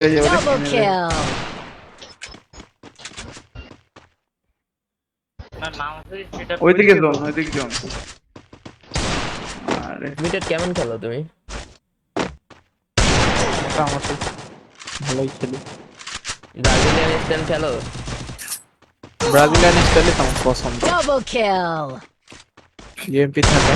Double kill. ওইদিকে zone ওইদিকে zone. আরে মিটেড কেমন খেলো তুমি? মোটামুটি ভালোই খেলি। ব্রাজিলিয়ান স্টাইল খেলো? ব্রাজিলিয়ান স্টাইলে আমার পছন্দ। Double kill. ইএমপি থাকে।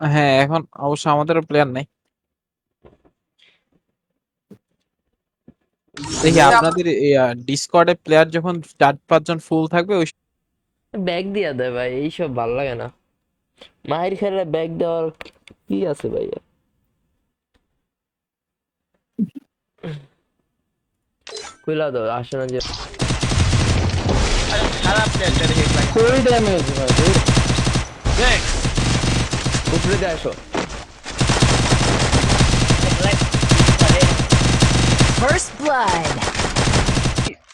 হ্যাঁ এখন অবশ্য আমাদেরও প্লেয়ার নাই। দেখি আপনাদের ডিসকর্ডে প্লেয়ার যখন 4-5 জন ফুল থাকবে ওই ব্যাগ দিয়া দেয় ভাই, এইসব ভাল লাগে না। মাহির খেলে ব্যাগ দেওয়ার কি আছে ভাই? কইলা দাও, আসে না যে খারাপ প্লেয়ার হেড লাগে। ফুল ড্যামেজ ভাই। উপরে দিয়ে আসো। First blood.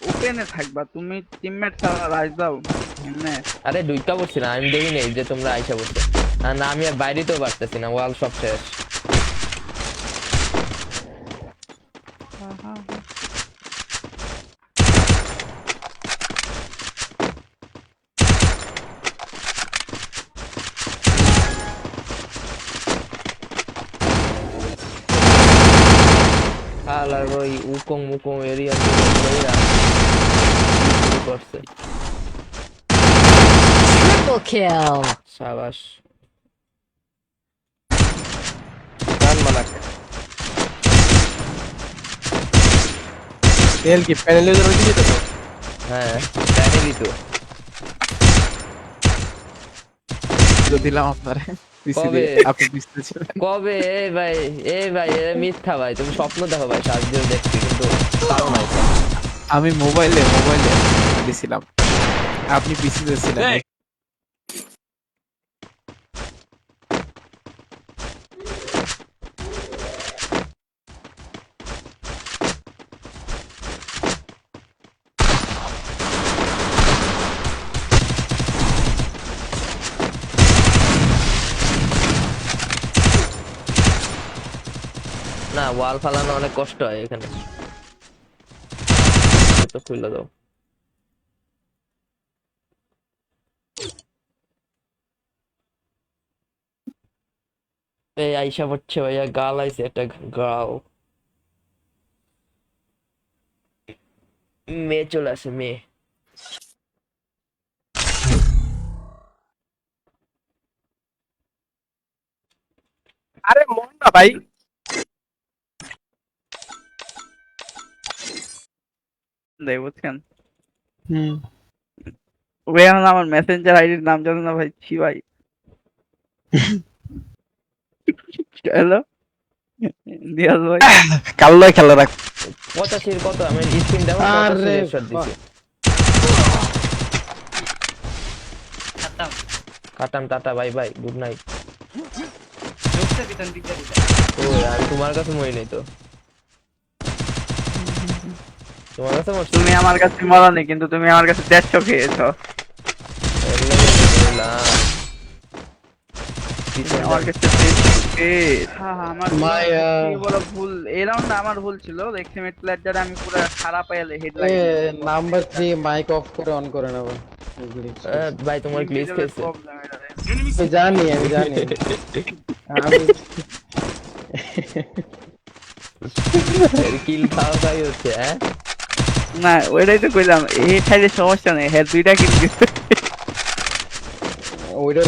ওপেনে থাকবা তুমি, টিমমেট ছাড়া রাজ দাও এমনে। আরে দুইটা পড়ছি না, আমি দেখি নেই যে তোমরা আইসা পড়ছো। আর না আমি আর বাইরেতেও পারতেছি না, ওয়াল সব শেষ। আর ওই উকং মুকং এরিয়া করছে। Triple kill. সাবাস। গান মালাক তেল কি প্যারালাইজার ওইদিকে তো। হ্যাঁ প্যানেলই তো। দিলাম আপনারে কবে? আপনি পিছনে ছিলেন। কবে? এই ভাই এ মিথ্যা ভাই, তুমি স্বপ্ন দেখো ভাই, সাহায্য দেখছি কিন্তু পারো নাই। আমি মোবাইলে দিছিলাম, আপনি পিছনে ছিলেন। না ওয়াল ফালানো অনেক কষ্ট হয় এখানে, তো খুলে দাও। এই আইসা পড়ছে ভাইয়া, গাল আইছে একটা গাল, মেয়ে চলে আসে মেয়ে। আরে মন না ভাই। দেই বুঝছেন। ওই এখন আমার মেসেঞ্জার আইডির নাম জানো না ভাই? ছি ভাই। হ্যালো নিয়াজ ভাই, কাল্লাই খেলা রাখ। 85 কত আমি স্ক্রিন দেখো, 85 হেডশট দিছি। কাটাম টাটা, বাই বাই, গুড নাইট। ওই আমি তোমার কাছে মরি নাই তো, তোমার কাছে মরছি। তুমি আমার কাছে মরা নেই, কিন্তু তুমি আমার কাছে 150 খেয়েছো। আমার কাছে ভুল এই রাউন্ডে আমার ভুল ছিল। এক্সিমেট প্লেয়ার যারা আমি পুরো খারাপ পাইলে হেড লাগে। নাম্বার 3 মাইক অফ করে অন করে না ভাই। ভাই তোমার গ্লিচ খেয়েছে। আমি জানি আমি কিল খাওয়া খাই হচ্ছে। হ্যাঁ না ওইটাই তো কইলাম, এই খাইলে সমস্যা নেই, হ্যাঁ দুইটা কিল দিছে। ওইটার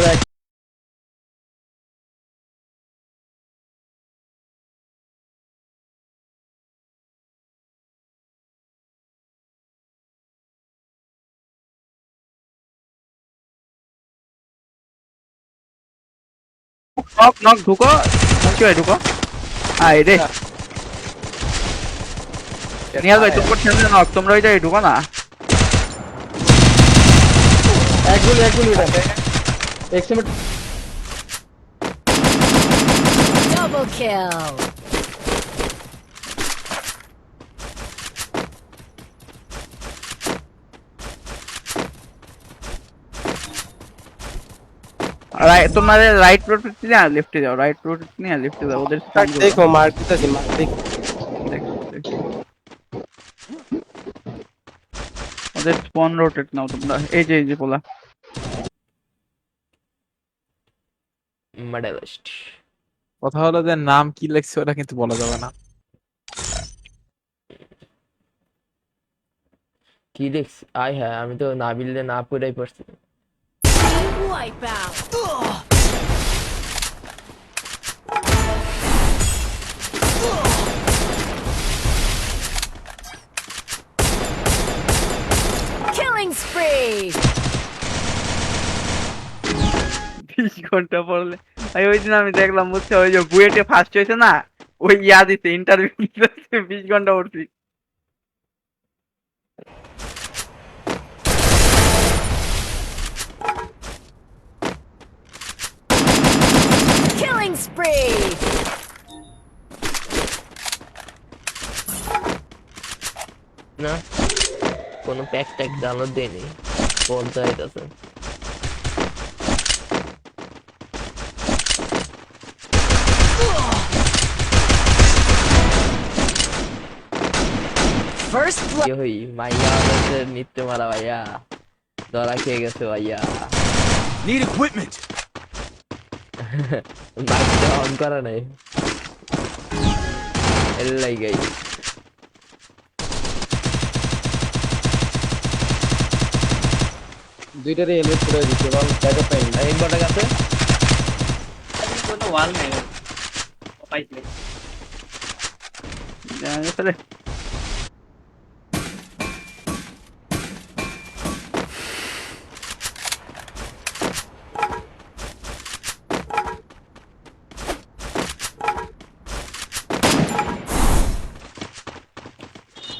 নক নক ঢুকো, কি হয় ঢুকো। আয় রে নিয়াল ভাই তোর ঠেলে না তোমরা ওই জায়গায় ঢুকো না এক গুলি এটা এক্সিমেট Double kill. তোমাদের রাইট রোটেট নিয়ে আর লেফটে যাও রাইট রোটেট নিয়ে আর লেফটে যাও ওদের দেখো মার্ক দিতেছি মার্ক দেখো ওদের স্পন রোটেট নাও তোমরা এই যে পোলা মেডালিস্ট কথা হলো যে নাম কি লেখছে ওটা কিন্তু বলা যাবে না। কি দেখছ আয় হ্যাঁ আমি তো নাবিলে না পড়াই পারছি Wipe out. Killing spree. 20 ঘন্টা পড়লে ভাই ওই দিন আমি দেখলাম বুঝছে ওই যে বুয়েটে ফার্স্ট হয়েছে না ওই ইয়া দিতে ইন্টারভিউ দিতে 20 ঘন্টা পড়ছি Killing spree. না কোনো প্যাক ট্যাক ডাউনলোড দেয়নি পঞ্চায়েত আছে First blood. কি হই মাইয়া হচ্ছে নিত্য মারা ভাইয়া ধরা খেয়ে গেছে ভাইয়া Need equipment. বাইকটা অন করা নাই এলাই গাই দুইটারই হেলমেট করে দিচ্ছে বল ব্যাকআপ পাই না এই বড় কাছে তাহলে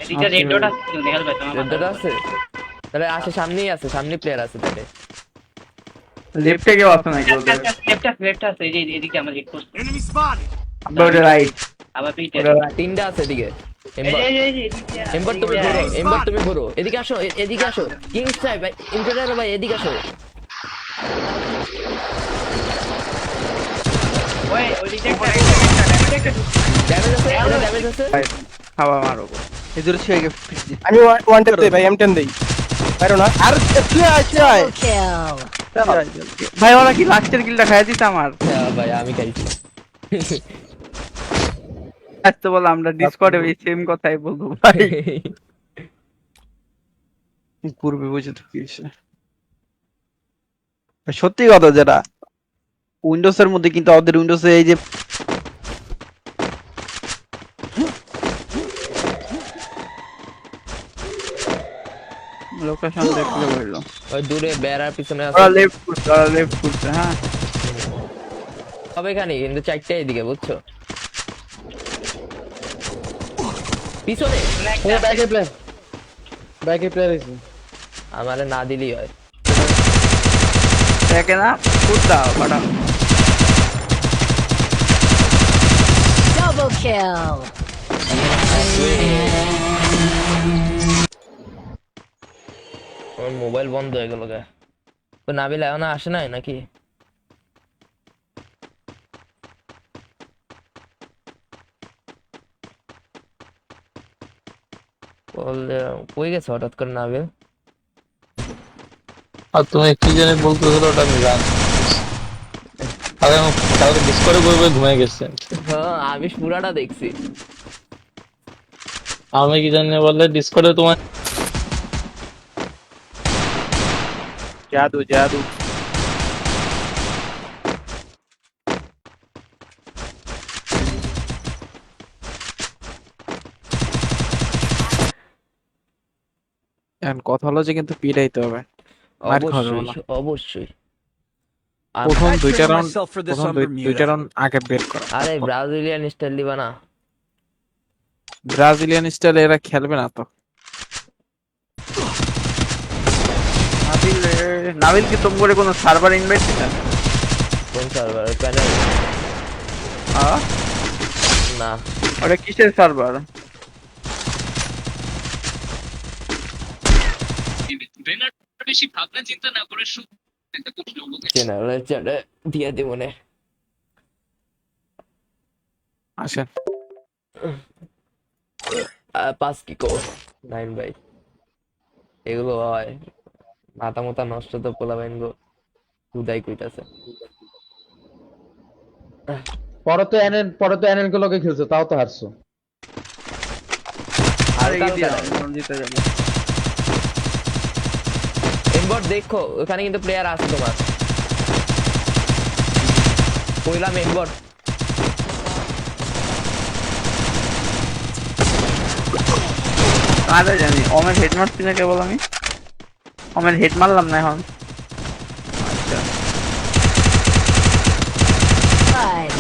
এদিকে রেড ডট আছে নেহাল ভাই তোমার রেড আছে তাহলে আসে সামনেই আছে সামনে প্লেয়ার আছে তাহলে লেফটে কেউ আসে নাকি ওদের লেফট আছে এই যে এদিকে আমরা হিট করছি Enemy spotted. আমরা রাইট আবার পিটে তিনটা আছে এদিকে এম্বার এদিকে এম্বার তুমি ঘুরো এম্বার তুমি ঘুরো এদিকে আসো এদিকে আসো কিং সাহেব ভাই ইন্টারনেট ভাই এদিকে আসো ওই ওদিকে ড্যামেজ আছে এটা ড্যামেজ আছে খাওয়া মারো এদের ছেড়ে গিয়ে আমি ওয়ান ট্যাপ দেই ভাই M10 দেই পারো না আর প্লে আসে Double kill. ভাই ওরা কি লাস্টের কিলটা খাইয়া দিতে আমার হ্যাঁ ভাই আমি খাইছি আচ্ছা বল আমরা ডিসকর্ডে এই সেম কথাই বলবো ভাই পূর্বে বুঝে তো কি সত্যি কথা যেটা উইন্ডোজ এর মধ্যে কিন্তু আমাদের উইন্ডোজে এই যে লোকেশন দেখলে বললো ওই দূরে বেড়ার পিছনে ওরা আছে লেফট করছে হ্যাঁ সব এখানে কিন্তু চারটে এদিকে বুঝছো পিছনে ব্যাকআপ প্লেয়ার আছে আমারে না দিলেই হয় দেখে না ফুট দাও বাটা Double kill. আমার মোবাইল বন্ধ হয়ে গেল গা তো নাবিল এখনো আসে নাই নাকি বললে কই গেছে হঠাৎ করে নাবিল আর তুমি কি জানি বলতেছিল ওটা আমি জানি আরে আমি কালকে ডিসকর্ডে বই ঘুমিয়ে গেছে হ্যাঁ আমি পুরাটা দেখছি আমি কি জানি বললে ডিসকর্ডে তোমার জাদু জাদু এখন কথা হলো যে কিন্তু পিটাইতে হবে মার খাওয়া যাবে না। অবশ্যই অবশ্যই প্রথম I দুইটা trained round myself for this প্রথম on দুইটা Bermuda. রাউন্ড আগে বের করা। আরে ব্রাজিলিয়ান স্টাইল দিবা না? ব্রাজিলিয়ান স্টাইলে এরা খেলবে না তো। নাবিল কি তুমি করে কোনো সার্ভার ইনভাইট দিছেন? কোন সার্ভার? প্যানেল না। ওটা কিসের সার্ভার? জেনারেল চ্যাটে দিয়ে দিব নে। আসেন। 5 কিকো 9 ভাই, এগুলো হয় মাথা মাথা নষ্ট তো পোলাবেন গো, খুদাই কইতাছে। পরে তো এনএন গুলোকে খেলছো, তাও তো হারছো। হালকা এই দিয়া, হালকা এখন জিতে যাবে। এমবট দেখো, ওখানে কিন্তু প্লেয়ার আছে তোমার। কইলাম এমবট। আরে জানি ওমের হেড মারছি না কেবল আমি, ওমের হেড মারলাম না এখন। আচ্ছা Blood.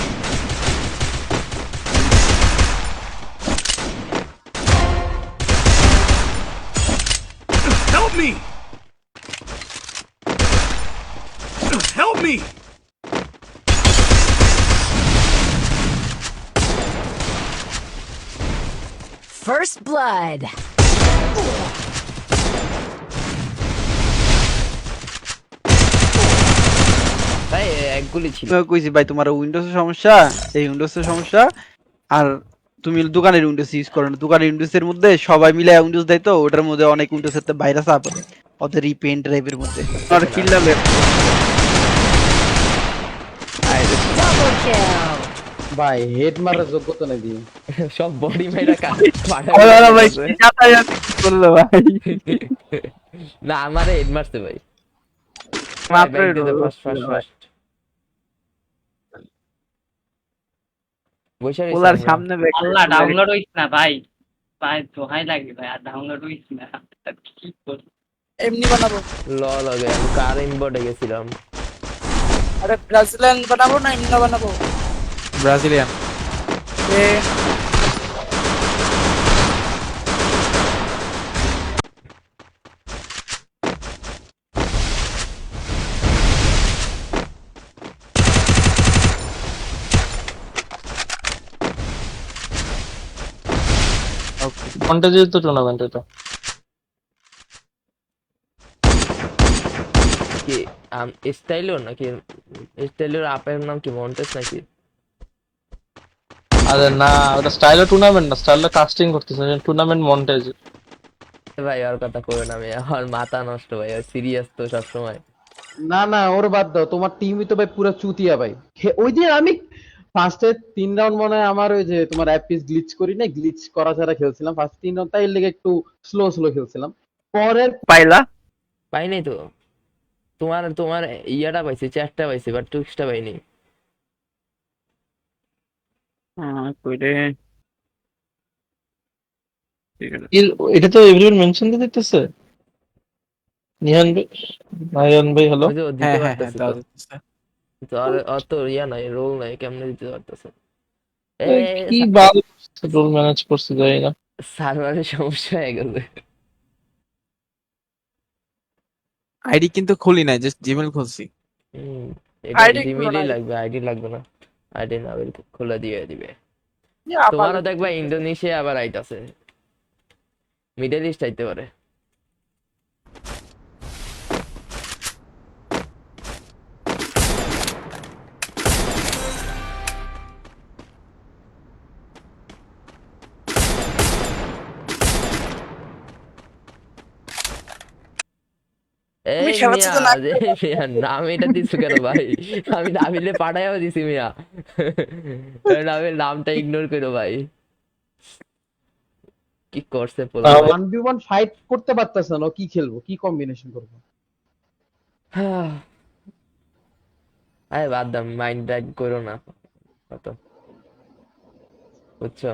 Help me! Help me! First blood. ভাই এক গুলি ছিল। আমি কইছি ভাই তোমার উইন্ডোজের সমস্যা, এই উইন্ডোজের সমস্যা, আর তুমি দোকানের উইন্ডোজ ইউজ করো না। দোকানের উইন্ডোজের মধ্যে সবাই মিলে উইন্ডোজ দেয় তো, ওটার মধ্যে অনেক উইন্ডোজের তো ভাইরাস আপ হয় ওদের এই পেন ড্রাইভের মধ্যে। আর কিল্লা লেট Double kill. ভাই হেড মারার যোগ্যতা নেই দিয়ে। সব বডি মেরা ভাই কি যাতায়াত করলো ভাই। না আমারে হেড মারছে ভাই। মাত্র ফার্স্ট বৈশাখ ওলার সামনে আল্লাহ ডাউনলোড হইছে না ভাই, ভাই দোহাই লাগে ভাই, আর ডাউনলোড হইছে না। কি করব? এমনি বানাবো। লল হবে, আমি কার ইনবটে গেছিলাম। আরে ব্রাজিলিয়ান বানাবো না ইন্ডিয়া বানাবো? ব্রাজিলিয়ান। এ মন্টেজের তো টুর্নামেন্ট এটা। কি স্টাইলও নাকি? স্টাইলের আপের নাম কি মন্টেস নাকি? আরে না, ওটা স্টাইলের টুর্নামেন্ট না, স্টাইলের কাস্টিং করতেছে, টুর্নামেন্ট মন্টেজ। ভাই আর কথা কই না, আমি আমার মাথা নষ্ট ভাই, সিরিয়াস তো সব সময়। না না, ওর বাদ দাও, তোমার টিমই তো ভাই পুরো চুতিয়া ভাই। ওই দিন আমি ফার্স্টে 3 রাউন্ড মনে হয় আমার ওই যে তোমার অ্যাপিস গ্লিচ করি না, গ্লিচ করা ছাড়া খেলছিলাম ফার্স্ট 3 রাউন্ড, তাই লেগে একটু স্লো স্লো খেলছিলাম। পরের পাইলা পাই নাই তো। তোমার তোমার ইয়াটা পাইছি, চ্যাটটা পাইছি, বাট টুইক্সটা পাইনি। কইরে ঠিক আছে। এটা তো এভরিওয়ান মেনশন দিয়ে দিতেছে। নিহান ভাই, নারায়ণ ভাই হ্যালো। ওই যে ও দিতে হ্যাঁ হ্যাঁ পারতেছে দাও তো। দিতেছে। তো আর অত ইয়া নাই, রোল নাই, কেমনে দিতে পারতেছে? কি বাল রোল ম্যানেজ করছে জানি না। সার্ভারের সমস্যা হয়ে গেছে। আইডি কিন্তু খুলি নাই, জাস্ট জিমেল খুলছি। এটা ID জিমেইলই খুলো না। লাগবে, আইডি লাগবে না। আইডি না খুলে দিয়ে দিবে। আবার তোমারও দেখবা ইন্দোনেশিয়া আবার আইতাছে, মিডল ইস্ট আইতে পারে। এই খেলাচ্ছি তো মিয়া, না। এই মিয়া, নাম এটা দিছো কেন ভাই? আমি নামিলে পাঠাইও দিছি মিয়া। নামের নামটা ইগনোর করো ভাই। কি করছে পোলা ভাই? 1v1 ফাইট করতে পারতেছ না, কি খেলবো, কি কম্বিনেশন করবো? আরে বাদ দাও, মাইন্ড ড্রাইভ করো না অত, বুঝছো?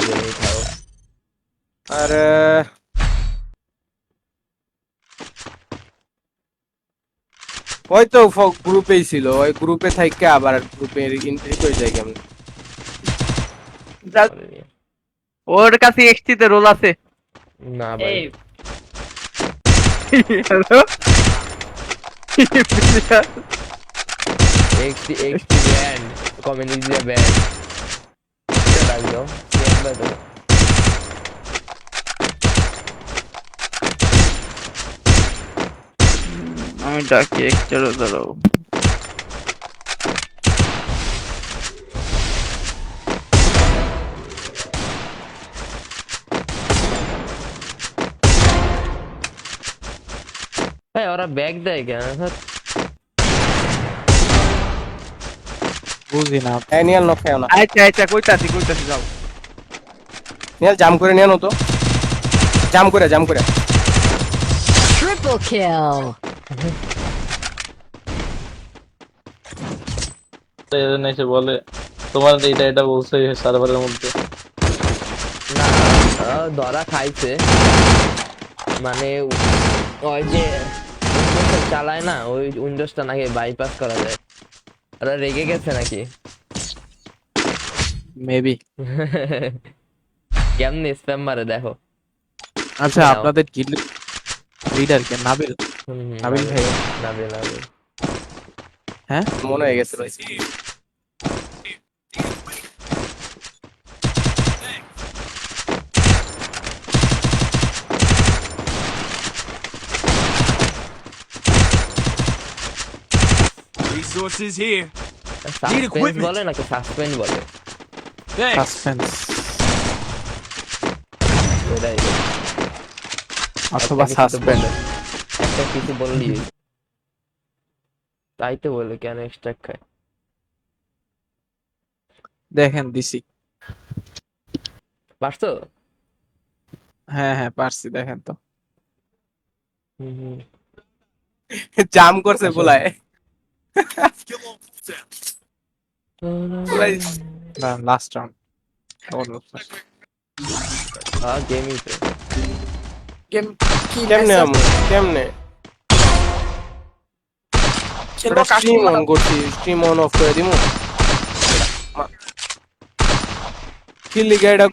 গেমই খাও। আর ওই তো গ্রুপেই ছিল, ওই গ্রুপে থাইকে আবার গ্রুপে এন্ট্রি করে যায় কেমন। করেনি। ওর কাছে এক্সটি তে রোল আছে। না ভাই, এই hello XT XT band, community band লাগলো ভাই তো। আমি ডাকি এক্সটারও ধরো। ভাই ওরা ব্যাগ দেয় কেন? ধ্যাৎ। বুঝি না। নিয়াল নক খায় না, আচ্ছা আচ্ছা, কইতাছি কইতাছি, যাও। নিয়াল জাম করে নিয়ে তো, জাম করে Triple kill. এজন্য এসে বলে তোমার এটা বলছে সার্ভারের মধ্যে। না, ধরা খাইছে, মানে ওই যে উইন্ডোজটা চালায় না, ওই উইন্ডোজটা নাকি বাইপাস করা যায়। ওরা রেগে গেছে নাকি? মেবি। কেমনে স্প্যাম মারে দেখো। আচ্ছা, নাও। আপনাদের গিল্ড লিডার কে? নাবিল? নাবিল ভাই? নাবিল নাবিল। হ্যাঁ, মনে হয়ে গেছে ভাই। Resources here. Suspense equipment. বলে নাকি সাসপেন্ড বলে? Thanks. সাসপেন্স ওটাই। অথবা একটা কিছু তো সাসপেন্ড। বলে, একটা কিছু বললি তাই তো বলে কেন এক্সট্রাক্ট খায়। দেখেন দিছি। পারছো? হ্যাঁ হ্যাঁ, পারছি, দেখেন তো। হুম। জাম করছে বলায়। Last round. হ্যাঁ গেমই তো। কেমনে কেমনে স্ট্রিম অন করছি, স্ট্রিম অন অফ করে দিমু কি লিগা এটা।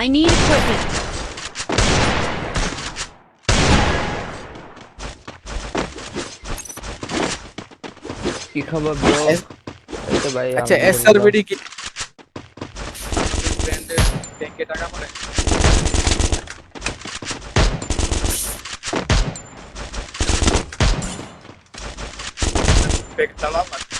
I need equipment. কি খবর ব্রো? এই তো ভাই আচ্ছা আলহামদুলিল্লাহ। এসআরবিডি কি ব্র্যান্ডের ব্যাংকে টাকা পড়ে? ব্যাগ চালা পাচ্ছি।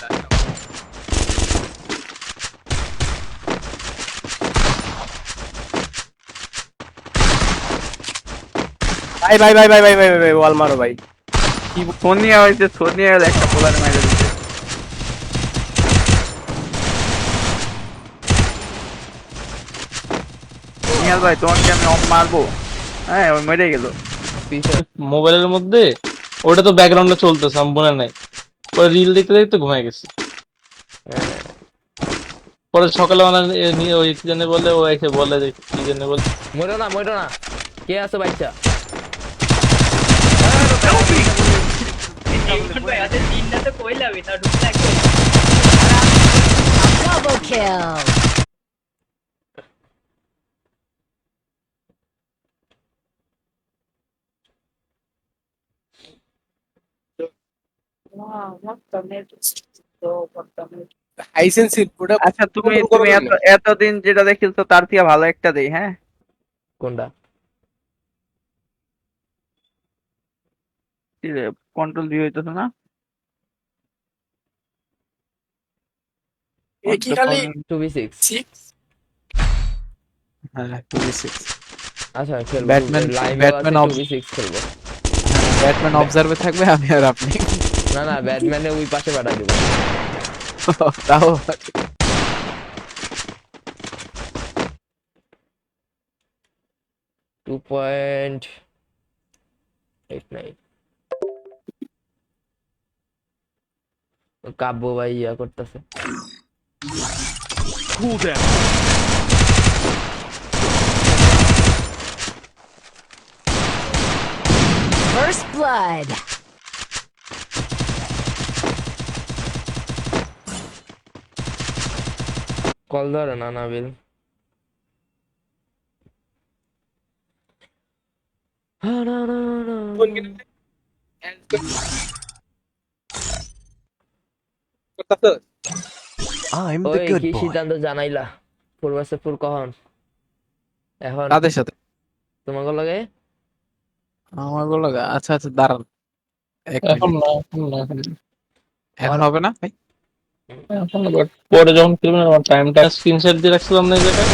ভাই ওয়াল মারো ভাই। সোনিয়া হয়েছে, সোনিয়া একটা পোলার মাইরে দিচ্ছে। নিহাল ভাই, তোমাকে আমি অফ মারবো। হ্যাঁ, ওই মরে গেল। পিছে মোবাইলের মধ্যে ওটা তো ব্যাকগ্রাউন্ডে চলতেছে, আমি মনে নাই। পরে রিল দেখতে দেখতে ঘুমায় গেছে। পরে সকালে মানে ওই কি জানে বলে, ও এসে বলে যে কি জানে বলে মরো না, কে আছো বাচ্চা? তিনটাতে কইলাম এটা ঢুকতে Double kill. হাইসেন্সি পুরো আচ্ছা, তুমি কন্ট্রোল তুমি করবে এতদিন যেটা দেখেছো তার থেকে ভালো একটা দেই, হ্যাঁ? কোনটা? কন্ট্রোল দিয়ে হইতেছে না? কি খালি 2v6। হ্যাঁ, 2v6। আচ্ছা খেলবো, ব্যাটম্যান লাইভেও আছে, ব্যাটম্যান 2v6 খেলবো। ব্যাটম্যান অবজার্ভে থাকবে, আমি আর আপনি। না ব্যাটম্যানে ওই পাশে পাঠাই দেবো। তাও 2.89। কাব্য ভাই ইয়া করতেছে। Cool down. First blood. Call ধরে না নাবিল। কোন গেম করতেছ? ওই কি সিদ্ধান্ত জানাইলা? পূর্বাসে পুর কখন? এখন তাদের সাথে তোমাকে লাগে আমার গুলো আচ্ছা আচ্ছা দাঁড়ান এক এখন মিনিট। না, এখন না, এখন না। এখন হবে না ভাই? এখন না, but পরে যখন খেলবেন আমার টাইমটা স্ক্রিনশট দিয়ে রাখছিলাম না এই জায়গায়।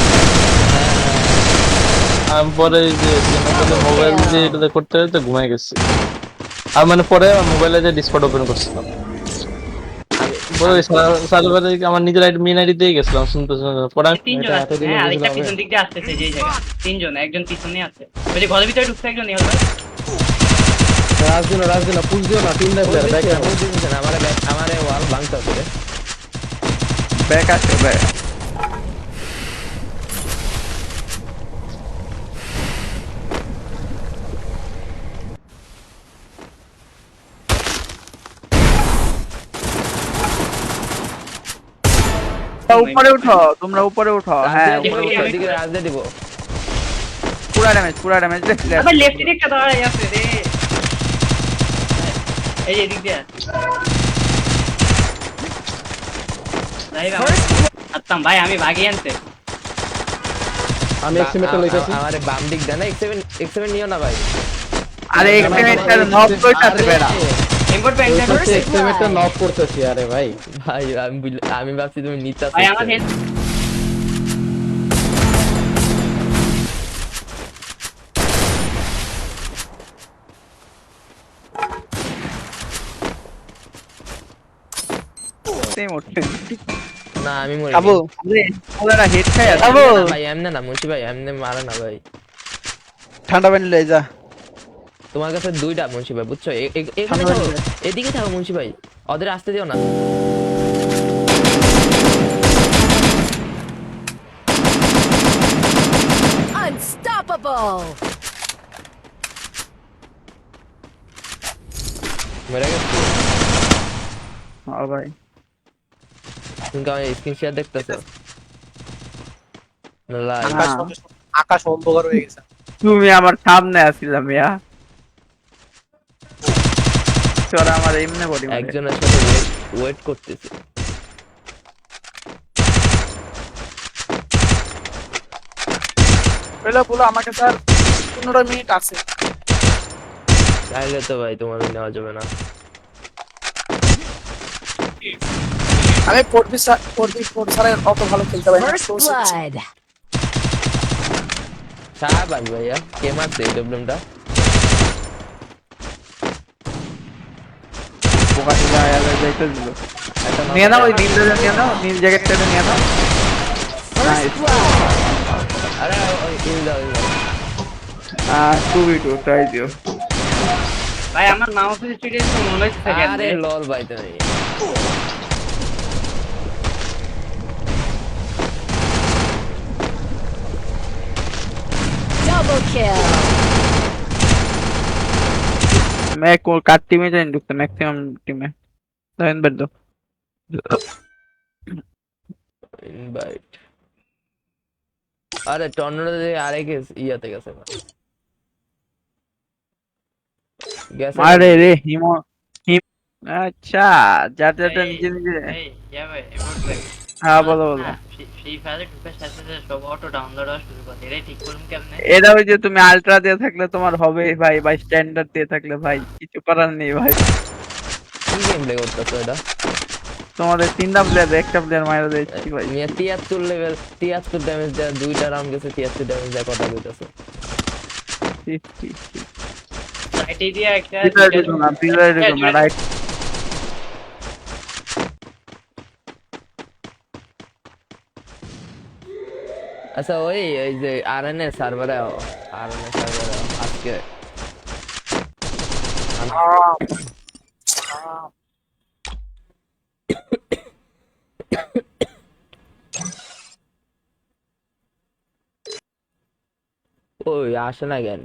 আমি পরে এই যে মোবাইল দিয়ে এটা করতে করতে ঘুমাই গেছি। আর মানে পরে মোবাইলে যে ডিসকর্ড ওপেন করছিলাম, পরে সার্ভারে আমার নিজের আইডি মেইন আইডি দিয়ে গেছিলাম শুনতে শুনতে। পরে আমি তিনজন এটা আছে, এতদিনে হ্যাঁ আরেকটা বুঝলাম পিছন দিক দিয়ে আসতেছে যে জায়গা, তিনজন, একজন পিছনে আছে, ওই যে ঘরের ভিতরে ঢুকছে একজন ইহল ভাই। রাজদিনা পুশ দিও না, তিনটা প্লেয়ার ব্যাক আমারে ওয়াল ভাঙতে হবে। ব্যাক আছে ব্যাক। উপরে উঠো, তোমরা উপরে উঠো। হ্যাঁ ওইদিকে রাজদে দিব। পুরা ড্যামেজ আবার লেফট দিকটা দাঁড়াই আছে রে, এই যে এদিক দিয়ে ভাই আত্তাম ভাই, আমি ভাগি আনতে। আমি এক্সিমেটর লইতাছি। আমারে বাম দিক দেন, X7 নিও না ভাই। আরে এক্সিমেটর নক কইতাছে বেড়া। ইম্পোর্ট প্যান্ট এক্সিমেটর নক করতেছি। আরে ভাই ভাই আমি ভাবছি তুমি নিতাছ। ভাই আমার হেড সেম ওঠে। না আমি মরে আবু আরে ওরা হেড খায় গেছি। আবু। না ভাই এমনে না মুন্সি ভাই, এমনে মারে না ভাই। ঠান্ডা পানি লই যা। তোমার কাছে দুইটা মুন্সি ভাই, বুঝছো? এখানে ঠান্ডা থাকো, পানি লই। এদিকে থাকো মুন্সি ভাই, ওদের আসতে দিও না। Unstoppable. মেরে গেছে। হ্যাঁ ভাই। তুমি আমার স্ক্রিন শেয়ার দেখতেছো? লাইভ আকাশ অন্ধকার হয়ে গেছে। তুমি আমার সামনে আছিলা মিয়া। তোরা আমার এমনে বডি মারে। একজনের সাথে ওয়েট করতেছি। বলো বলো আমাকে স্যার 15 মিনিট আছে। চাইলে তো ভাই তোমার নেওয়া যাবে না। আমি পড়বি স্যার অত ভালো খেলতে পারি না। First blood. শাহবাজ ভাইয়া, কে মারছে এই ডব্লিউটা? পোকাটি যায় আর যাইতে দিল। নিয়ে নাও ওই নীল নিয়ে নাও, নীল জ্যাকেটটা নিয়ে নাও। First blood. আরে ওই কিল দাও। 2v2 ট্রাই দিও। ভাই আমার মাউসের স্পিড একটু মনে হচ্ছে আরে লল ভাই তুমি। Double kill. मैं को काट टीम में जाइन ढुकते मैक्सिमम टीम में तो इनवाइट दो। ইনভাইট। আরে টর্নেডো দিয়ে আরেক ইয়াতে গেছে গেছে। अरे रे हिमो हिम अच्छा जाते जाते नीचे नीचे। এই ইয়া ভাই ইম্পোর্ট ভাই, हाँ बोलो बोलो। ফ্রি ফায়ারে ঢুকার সাথে সাথে সব অটো ডাউনলোড হওয়া শুরু করে, এটাই ঠিক করুন কেমনে? এটা ওই যে তুমি আলট্রা দিয়ে থাকলে তোমার হবে ভাই, বা স্ট্যান্ডার্ড দিয়ে থাকলে ভাই কিছু করার নেই ভাই। কি গেম প্লে করতেছো এটা? তোমাদের তিনটা প্লেয়ার একটা প্লেয়ার মারা দিয়েছি ভাই। মিয়া 73 লেভেল, 73 ড্যামেজ দেয়া, দুইটা রাউন্ড গেছে 73 ড্যামেজ দেয়া, কথা কইতাছে। ঠিক ঠিক ঠিক। সাইটে দিয়ে একটা পিলার দিও না রাইট। আচ্ছা ওই ওই যে আরএনএ সার্ভারে আজকে ওই আসে না কেন?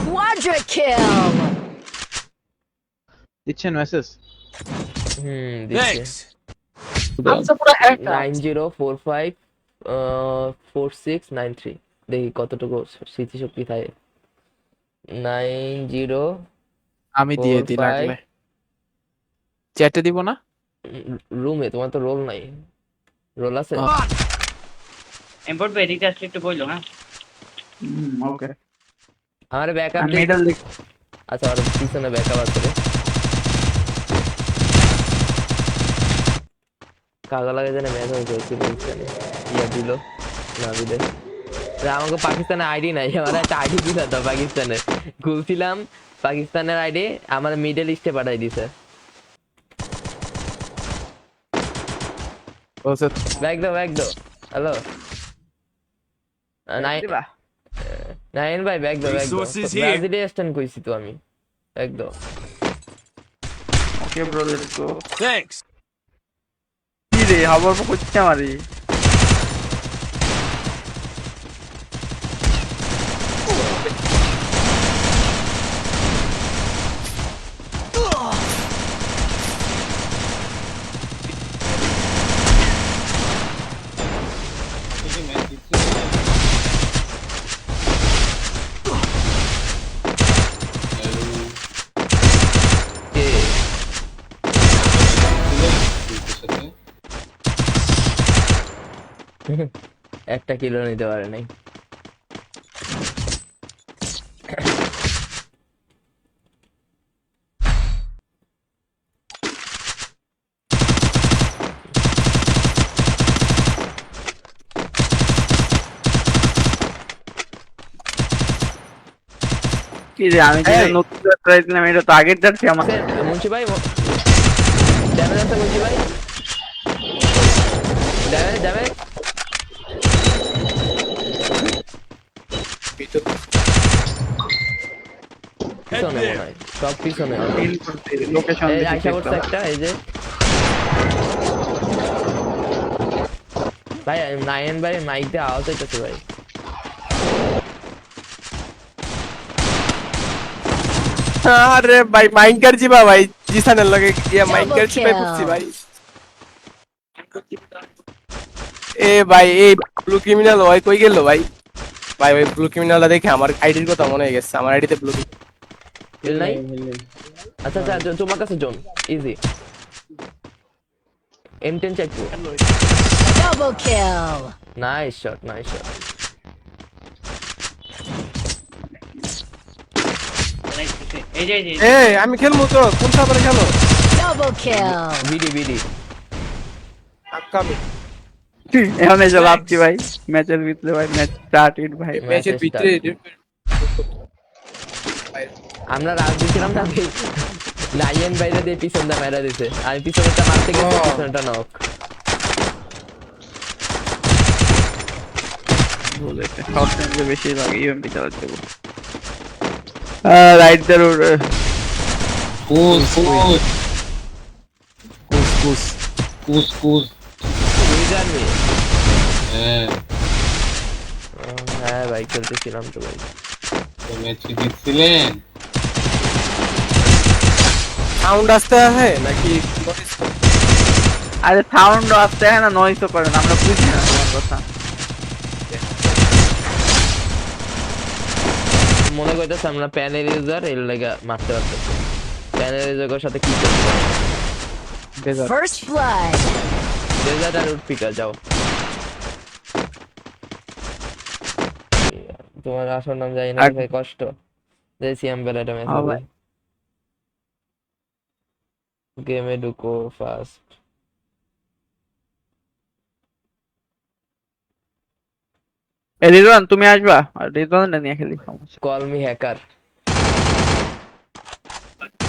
Quadra kill. দিচ্ছেন মেসেজ? দিচ্ছে। Thanks. আচ্ছা পুরো হ্যাক 90454693 দেখি কতটুকু স্মৃতিশক্তি থাকে। 90 আমি দিয়ে দিই 45 লাগলে চ্যাটে দিব না। রুমে তোমার তো রোল নাই, রোল আছে? ইম্পোর্ট পে এদিকে আসলে একটু বললো হ্যাঁ। ওকে আমার ব্যাকআপ আমি মিডল দিক আচ্ছা, আর পিছনে ব্যাকআপ আছে রে। কাগজ লাগে জানে ম্যাচ হয়েছে কি বলছে ইয়া দিল না দিলে। আমাকে পাকিস্তানের আইডি নাই, আমার একটা আইডি দিল তো পাকিস্তানের, খুলছিলাম পাকিস্তানের আইডি, আমার মিডল ইস্টে পাঠাই দিছে। বলছে ব্যাগ দাও হ্যালো নাইন ভাই, ব্যাগ দাও Resources here. ব্রাজিলিয়ান স্ট্যান্ড কইছি তো আমি, ব্যাগ দাও। Okay bro let's go. Thanks. কি রে হাবার করছে আমারে। একটা কিলো নিতে পারে নাই। কি রে আমি যে নতুন ট্রাই দিলাম এটা তো আগের যাচ্ছে আমার। মুন্সি ভাই ড্যামেজ আছে, মুন্সি ভাই ড্যামেজ পিছনে মনে হয়, সব পিছনে। লোকেশন এই আইসা করছে একটা, এই যে ভাই নাইন ভাই মাইক দিয়ে আওয়াজ হইতেছে ভাই। আরে ভাই মাইনকার জিবা ভাই জিসানের লগে গিয়া মাইনকার জিবাই kill. পড়ছি ভাই। এ ভাই এই ব্লু ক্রিমিনাল ভাই কই গেল ভাই? ভাই ভাই ব্লু ক্রিমিনালটা দেখে আমার আইডির কথা মনে হয়ে গেছে, আমার আইডিতে ব্লু কিল নাই? আচ্ছা আচ্ছা, তোমার কাছে জোন ইজি M10 চেক করো। Double kill. Nice shot. এই যে এ আমি খেলবো তো, কোন সাবরে খেলো? Double kill. বিডি আপকামিং এখন এসে লাভছি ভাই ম্যাচের ভিতরে ভাই ম্যাচ স্টার্টেড ভাই। ম্যাচের ভিতরে আমরা রাজ দিছিলাম না, লাইন বাইরে দিয়ে পিছনটা মেরা দিছে, আমি পিছনেরটা মারতে গেছি, পিছনেরটা নক। বলেছে শর্ট রেঞ্জে বেশি লাগে ইউএমপি চালাতে গো। Write the road. তুই জানবি? হ্যাঁ ভাই খেলতেছিলাম তো ভাই। সাউন্ড আসতে আছে নাকি? আরে সাউন্ড আসতে হয় না, নয়েজও করে না, আমরা বুঝি না তোমার কথা। মনে করতেছে আমরা প্যানেল ইউজার এর লাগা মারতে পারতেছি, প্যানেল ইউজারের সাথে কি করতে First blood. ডেজার্ট আর রুট পিকার যাও। তোমার আসল নাম জানি না ভাই, কষ্ট দেখছি আমি বেলাটা ম্যাচ হবে। গেমে ঢুকো ফার্স্ট। রিদওয়ান তুমি আসবা? আর রিদওয়ান নিয়ে খেলি সমস্যা। Call me hacker.